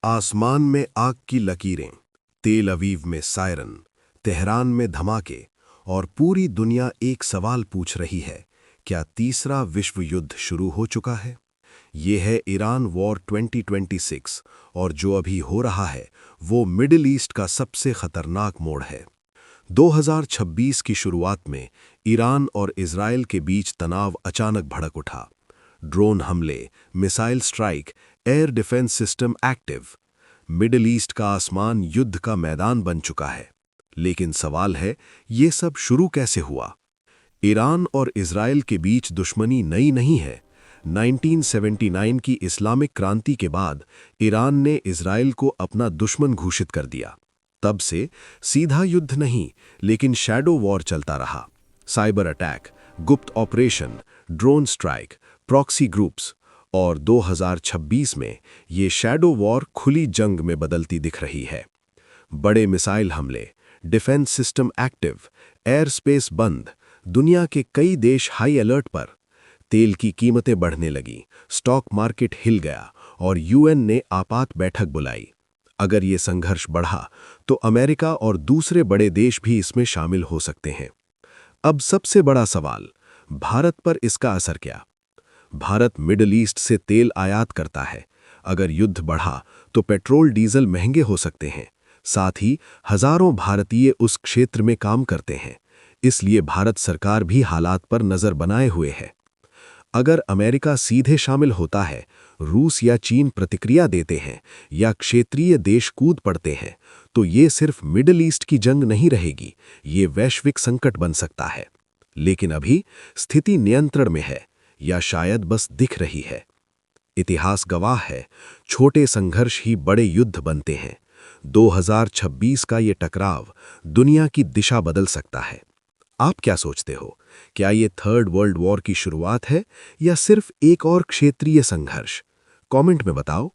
आसमान में आग की लकीरें, तेल अवीव में सायरन, तेहरान में धमाके और पूरी दुनिया एक सवाल पूछ रही है, क्या तीसरा विश्व युद्ध शुरू हो चुका है? ये है ईरान वॉर 2026 और जो अभी हो रहा है वो मिडिल ईस्ट का सबसे खतरनाक मोड़ है। 2026 की शुरुआत में ईरान और इजराइल के बीच तनाव अचानक भड़क उठा। ड्रोन हमले, missile strike, air defence system active. Middle east का आसमान युद्ध का मैदान बन चुका है। लेकिन सवाल है, ये सब शुरू कैसे हुआ? ईरान और इजराइल के बीच दुश्मनी नई नहीं है। 1979 की इस्लामिक क्रांति के बाद ईरान ने इजराइल को अपना दुश्मन घोषित कर दिया। तब से सीधा युद्ध नहीं, लेकिन शैडो वॉर चलता रहा। साइबर अटैक, गुप्त operation, drone strike, proxy groups, और 2026 में ये शैडो वॉर खुली जंग में बदलती दिख रही है। बड़े मिसाइल हमले, defence system active, air space बंद, दुनिया के कई देश हाई अलर्ट पर। तेल की कीमतें बढ़ने लगीं, स्टॉक मार्केट हिल गया और यूएन ने आपात बैठक बुलाई। अगर ये संघर्ष बढ़ा तो अमेरिका और दूसरे बड़े देश भी इसमें शामिल हो सकते हैं। अब सबसे बड़ा सवाल, भारत पर इसका असर क्या? भारत मिडिल ईस्ट से तेल आयात करता है। अगर युद्ध बढ़ा तो पेट्रोल डीजल महंगे हो सकते हैं। साथ ही हजारों भारतीय उस क्षेत्र में काम करते हैं। इसलिए भारत सरकार भी हालात पर नजर बनाए हुए है। अगर अमेरिका सीधे शामिल होता है, रूस या चीन प्रतिक्रिया देते हैं या क्षेत्रीय देश कूद पड़ते हैं, तो ये सिर्फ मिडिल ईस्ट की जंग नहीं रहेगी, ये वैश्विक संकट बन सकता है। लेकिन अभी स्थिति नियंत्रण में है या शायद बस दिख रही है। इतिहास गवाह है, छोटे संघर्ष ही बड़े युद्ध बनते हैं। 2026 का ये टकराव दुनिया की दिशा बदल सकता है। आप क्या सोचते हो? क्या ये थर्ड वर्ल्ड वॉर की शुरुआत है या सिर्फ एक और क्षेत्रीय संघर्ष? कमेंट में बताओ।